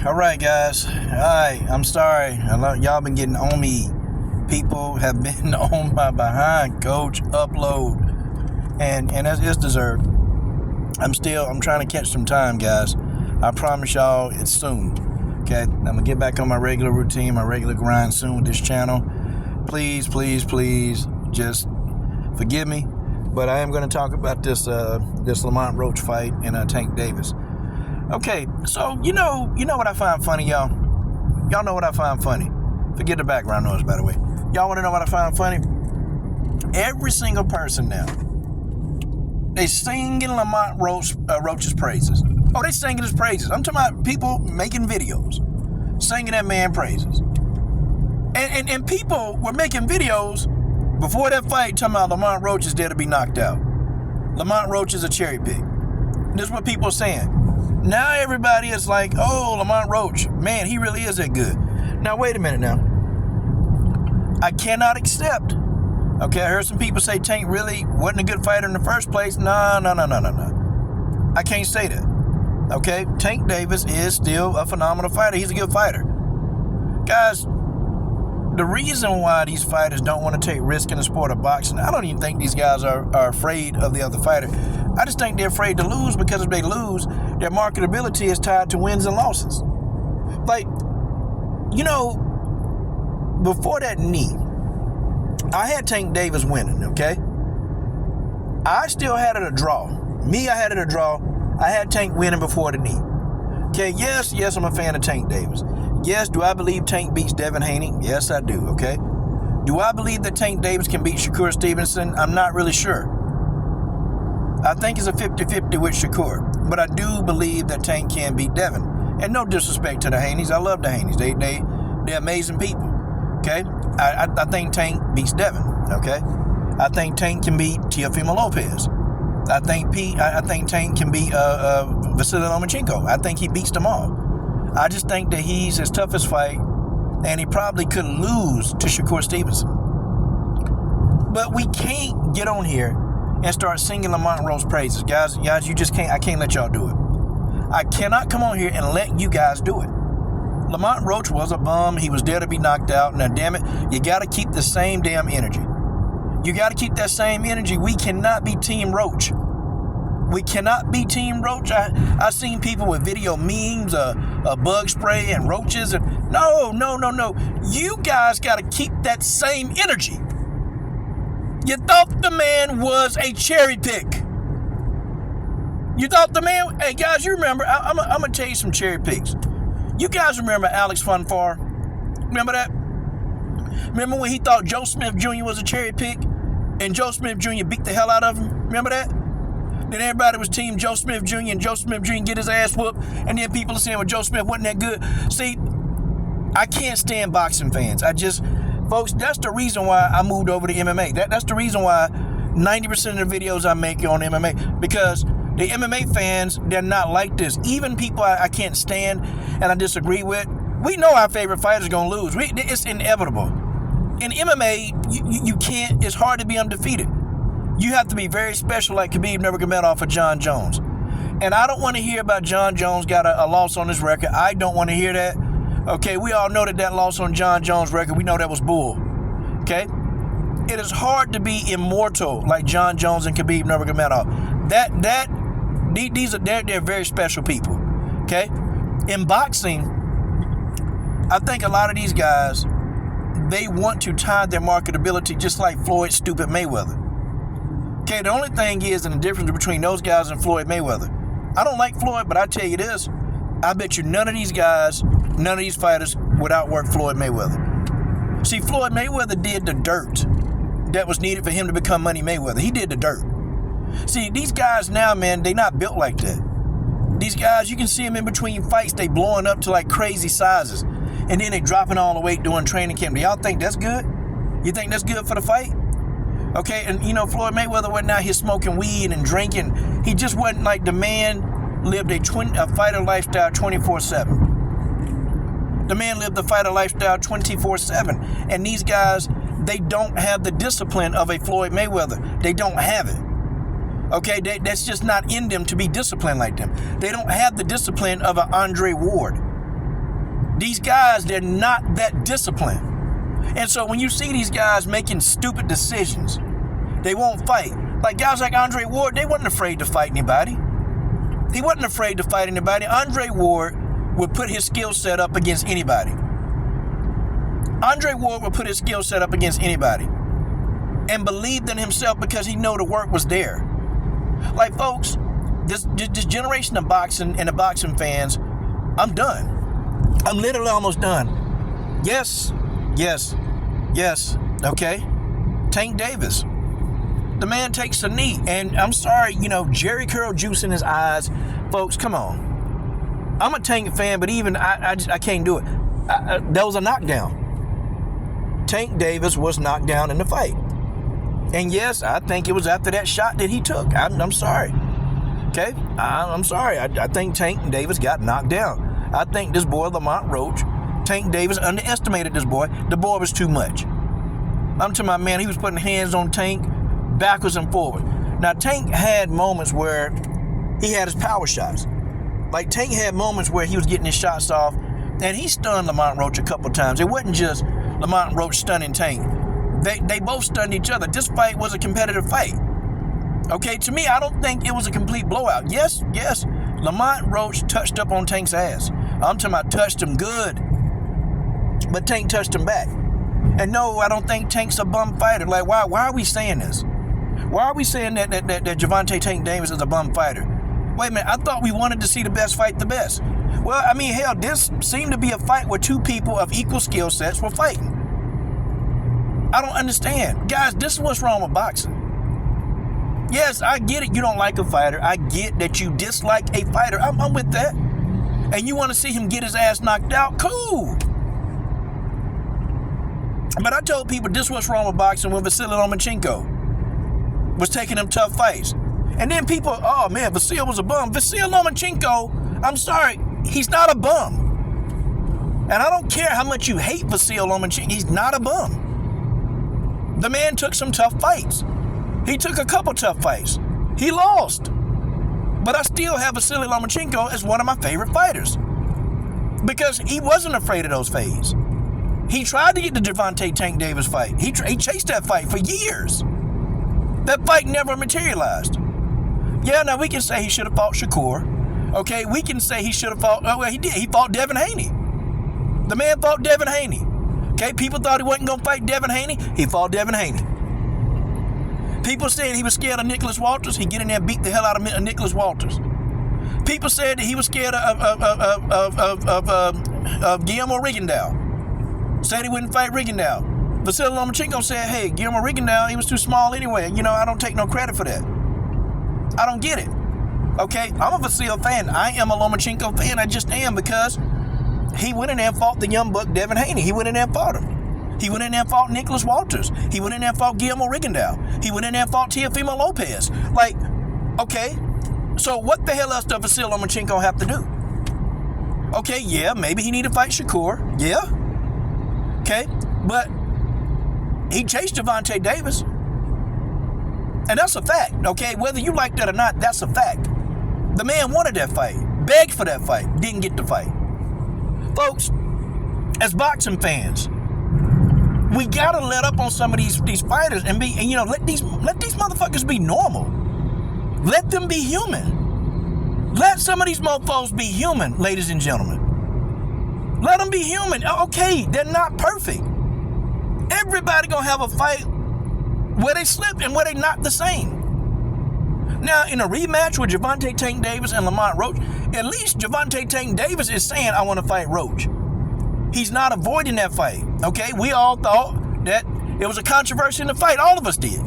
All right, guys. All right, I'm sorry. I know y'all been getting on me. People have been on my behind, coach. Upload. And it's deserved. I'm trying to catch some time, guys. I promise y'all it's soon. Okay? I'm going to get back on my regular routine, my regular grind soon with this channel. Please, just forgive me. But I am going to talk about this Lamont Roach fight and Tank Davis. Okay, so you know what I find funny, y'all? Y'all know what I find funny. Forget the background noise, by the way. Y'all want to know what I find funny? Every single person now, they singing Lamont Roach's praises. Oh, they singing his praises. I'm talking about people making videos, singing that man praises. And people were making videos before that fight talking about Lamont Roach is there to be knocked out. Lamont Roach is a cherry pick. This is what people are saying. Now everybody is like, oh, Lamont Roach, man, he really is that good. Now, wait a minute now. I cannot accept. Okay, I heard some people say Tank really wasn't a good fighter in the first place. No. I can't say that. Okay, Tank Davis is still a phenomenal fighter. He's a good fighter. Guys, the reason why these fighters don't want to take risk in the sport of boxing, I don't even think these guys are afraid of the other fighter. I just think they're afraid to lose because if they lose, their marketability is tied to wins and losses. Like, before that knee, I had Tank Davis winning, okay? I still had it a draw. I had it a draw. I had Tank winning before the knee. Okay, yes, I'm a fan of Tank Davis. Yes, do I believe Tank beats Devin Haney? Yes, I do, okay? Do I believe that Tank Davis can beat Shakur Stevenson? I'm not really sure. I think it's a 50-50 with Shakur. But I do believe that Tank can beat Devin. And no disrespect to the Haneys. I love the Haneys. They're amazing people, okay? I think Tank beats Devin, okay? I think Tank can beat Teofimo Lopez. I think Tank can beat Vasily Lomachenko. I think he beats them all. I just think that he's his toughest fight, and he probably could lose to Shakur Stevenson. But we can't get on here and start singing Lamont Roach praises. Guys, you just can't. I can't let y'all do it. I cannot come on here and let you guys do it. Lamont Roach was a bum. He was there to be knocked out. Now, damn it, you got to keep the same damn energy. You got to keep that same energy. We cannot be Team Roach. We cannot be Team Roach. I seen people with video memes, bug spray and roaches. And no. You guys got to keep that same energy. You thought the man was a cherry pick. You thought the man... Hey, guys, you remember... I'm going to tell you some cherry picks. You guys remember Alex Funfar? Remember that? Remember when he thought Joe Smith Jr. was a cherry pick? And Joe Smith Jr. beat the hell out of him? Remember that? Then everybody was Team Joe Smith Jr. and Joe Smith Jr. get his ass whooped. And then people are saying, well, Joe Smith wasn't that good. See, I can't stand boxing fans. Folks, that's the reason why I moved over to MMA. That's the reason why 90% of the videos I make are on MMA. Because the MMA fans, they're not like this. Even people I can't stand and I disagree with, we know our favorite fighters are going to lose. It's inevitable. In MMA, you can't, it's hard to be undefeated. You have to be very special like Khabib Nurmagomedov or John Jones. And I don't want to hear about John Jones got a loss on his record. I don't want to hear that. Okay, we all know that loss on John Jones' record, we know that was bull. Okay? It is hard to be immortal like John Jones and Khabib Nurmagomedov. They're very special people. Okay? In boxing, I think a lot of these guys, they want to tie their marketability just like Floyd stupid Mayweather. Okay, the only thing is, and the difference between those guys and Floyd Mayweather, I don't like Floyd, but I tell you this, I bet you none of these guys, none of these fighters would outwork Floyd Mayweather. See, Floyd Mayweather did the dirt that was needed for him to become Money Mayweather. He did the dirt. See, these guys now, man, they not built like that. These guys, you can see them in between fights, they blowing up to like crazy sizes. And then they dropping all the weight during training camp. Do y'all think that's good? You think that's good for the fight? Okay, and Floyd Mayweather wasn't out here smoking weed and drinking. He just wasn't like the man lived a fighter lifestyle 24/7. The man lived the fighter lifestyle 24/7. And these guys, they don't have the discipline of a Floyd Mayweather. They don't have it. Okay, that's just not in them to be disciplined like them. They don't have the discipline of an Andre Ward. These guys, they're not that disciplined. And so when you see these guys making stupid decisions, they won't fight. Like guys like Andre Ward, they wasn't afraid to fight anybody. He wasn't afraid to fight anybody. Andre Ward would put his skill set up against anybody. Andre Ward would put his skill set up against anybody and believed in himself because he knew the work was there. Like, folks, this generation of boxing and the boxing fans, I'm done. I'm literally almost done. Yes, okay? Tank Davis. The man takes a knee, and I'm sorry, Jerry curl juice in his eyes. Folks, come on. I'm a Tank fan, but even I can't do it. That was a knockdown. Tank Davis was knocked down in the fight. And yes, I think it was after that shot that he took. I'm sorry. Okay? I'm sorry. I think Tank Davis got knocked down. I think this boy, Lamont Roach, Tank Davis underestimated this boy. The boy was too much. I'm to my man, he was putting hands on Tank backwards and forward. Now, Tank had moments where he had his power shots. Like, Tank had moments where he was getting his shots off, and he stunned Lamont Roach a couple times. It wasn't just Lamont Roach stunning Tank. They both stunned each other. This fight was a competitive fight. Okay, to me, I don't think it was a complete blowout. Yes, Lamont Roach touched up on Tank's ass. I'm talking about touched him good. But Tank touched him back. And no, I don't think Tank's a bum fighter. Like, why are we saying this? Why are we saying that Gervonta Tank Davis is a bum fighter? Wait a minute, I thought we wanted to see the best fight the best. Well, I mean, hell, this seemed to be a fight where two people of equal skill sets were fighting. I don't understand. Guys, this is what's wrong with boxing. Yes, I get it. You don't like a fighter. I get that you dislike a fighter. I'm with that. And you want to see him get his ass knocked out? Cool. But I told people this was wrong with boxing when Vasily Lomachenko was taking them tough fights. And then people, oh man, Vasily was a bum. Vasily Lomachenko, I'm sorry, he's not a bum. And I don't care how much you hate Vasily Lomachenko, he's not a bum. The man took some tough fights. He took a couple tough fights. He lost. But I still have Vasily Lomachenko as one of my favorite fighters. Because he wasn't afraid of those fades. He tried to get the Gervonta Tank Davis fight. He chased that fight for years. That fight never materialized. Yeah, now we can say he should have fought Shakur. Okay, we can say he should have fought, oh, well, he did. He fought Devin Haney. The man fought Devin Haney. Okay, people thought he wasn't going to fight Devin Haney. He fought Devin Haney. People said he was scared of Nicholas Walters. He get in there and beat the hell out of Nicholas Walters. People said that he was scared of Guillermo Rigondeaux. Said he wouldn't fight Rigondeaux. Vasily Lomachenko said, hey, Guillermo Rigondeaux, he was too small anyway. I don't take no credit for that. I don't get it. Okay, I'm a Vasily fan. I am a Lomachenko fan. I just am, because he went in there and fought the young buck Devin Haney. He went in there and fought him. He went in there and fought Nicholas Walters. He went in there and fought Guillermo Rigondeaux. He went in there and fought Teofimo Lopez. Like, okay, so what the hell else does Vasily Lomachenko have to do? Okay, yeah, maybe he need to fight Shakur. Yeah. Okay, but he chased Gervonta Davis. And that's a fact, okay? Whether you like that or not, that's a fact. The man wanted that fight, begged for that fight, didn't get the fight. Folks, as boxing fans, we gotta let up on some of these fighters and let these motherfuckers be normal. Let them be human. Let some of these mofos be human, ladies and gentlemen. Let them be human. Okay, they're not perfect. Everybody gonna have a fight where they slip and where they not the same. Now, in a rematch with Gervonta Tank Davis and Lamont Roach, at least Gervonta Tank Davis is saying, I want to fight Roach. He's not avoiding that fight, okay? We all thought that it was a controversy in the fight. All of us did.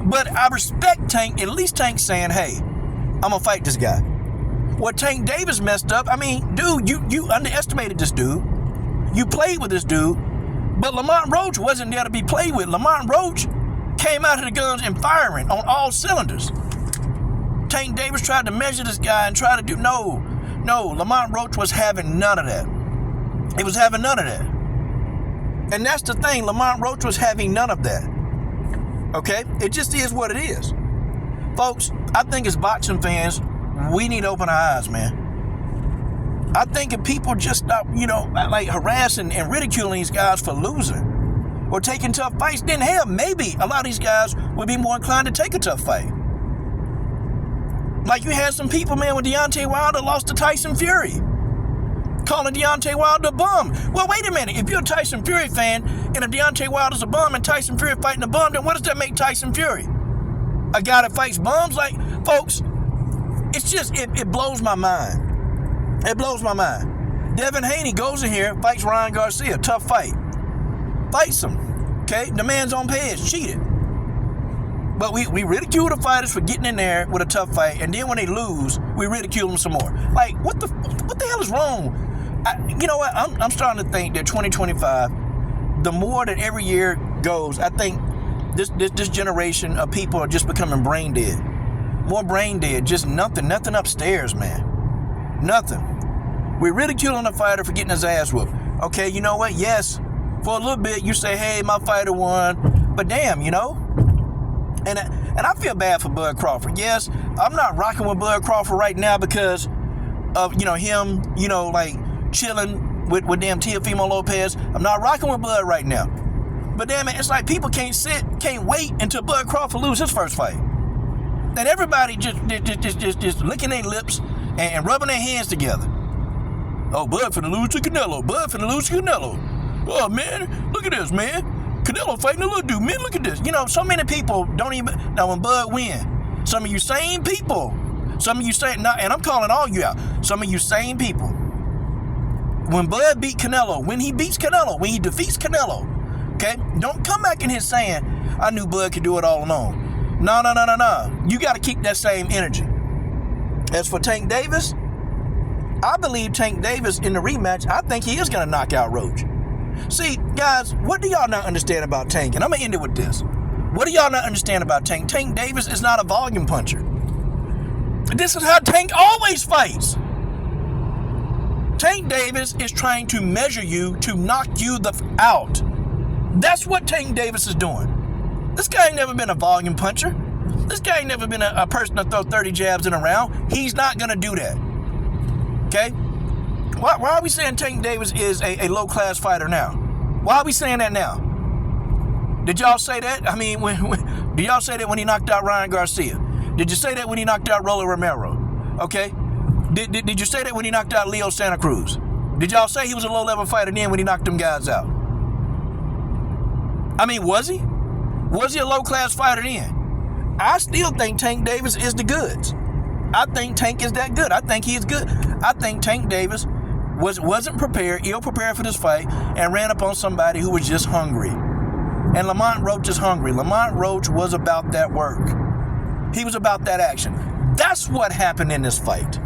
But I respect Tank. At least Tank's saying, hey, I'm going to fight this guy. What Tank Davis messed up, I mean, dude, you underestimated this dude. You played with this dude. But Lamont Roach wasn't there to be played with. Lamont Roach came out of the guns and firing on all cylinders. Tank Davis tried to measure this guy and try to do, no, Lamont Roach was having none of that. He was having none of that. And that's the thing, Lamont Roach was having none of that. Okay? It just is what it is. Folks, I think as boxing fans, we need to open our eyes, man. I think if people just stop, like harassing and ridiculing these guys for losing or taking tough fights, then hell, maybe a lot of these guys would be more inclined to take a tough fight. Like you had some people, man, with Deontay Wilder lost to Tyson Fury, calling Deontay Wilder a bum. Well, wait a minute. If you're a Tyson Fury fan and if Deontay Wilder's a bum and Tyson Fury fighting a bum, then what does that make Tyson Fury? A guy that fights bums? Like, folks, it's just, it blows my mind. It blows my mind. Devin Haney goes in here, fights Ryan Garcia, tough fight. Fights him, okay? The man's on pads, cheated. But we ridicule the fighters for getting in there with a tough fight, and then when they lose, we ridicule them some more. Like, what the hell is wrong? You know what? I'm starting to think that 2025, the more that every year goes, I think this generation of people are just becoming brain dead. More brain dead, just nothing upstairs, man. Nothing. We're ridiculing a fighter for getting his ass whooped. Okay, you know what? Yes, for a little bit, you say, hey, my fighter won. But damn, And I feel bad for Bud Crawford. Yes, I'm not rocking with Bud Crawford right now because of, him, like chilling with damn Teofimo Lopez. I'm not rocking with Bud right now. But damn it, it's like people can't wait until Bud Crawford lose his first fight. And everybody just licking their lips and rubbing their hands together. Oh, Bud finna lose to Canelo. Bud finna lose to Canelo. Oh, man, look at this, man. Canelo fighting a little dude. Man, look at this. So many people don't even... Now, when Bud win, some of you same people, and I'm calling all you out, some of you same people, when Bud beat Canelo, when he beats Canelo, when he defeats Canelo, okay, don't come back in here saying, I knew Bud could do it all alone. No. You got to keep that same energy. As for Tank Davis, I believe Tank Davis in the rematch, I think he is going to knock out Roach. See, guys, what do y'all not understand about Tank? And I'm going to end it with this. What do y'all not understand about Tank? Tank Davis is not a volume puncher. This is how Tank always fights. Tank Davis is trying to measure you to knock you out. That's what Tank Davis is doing. This guy ain't never been a volume puncher. This guy ain't never been a person to throw 30 jabs in a round. He's not going to do that. Okay? Why are we saying Tank Davis is a low-class fighter now? Why are we saying that now? Did y'all say that? I mean, did y'all say that when he knocked out Ryan Garcia? Did you say that when he knocked out Rolly Romero? Okay? Did you say that when he knocked out Leo Santa Cruz? Did y'all say he was a low-level fighter then when he knocked them guys out? I mean, was he? Was he a low-class fighter then? I still think Tank Davis is the goods. I think Tank is that good. I think he is good. I think Tank Davis wasn't prepared, ill-prepared for this fight, and ran up on somebody who was just hungry. And Lamont Roach is hungry. Lamont Roach was about that work. He was about that action. That's what happened in this fight.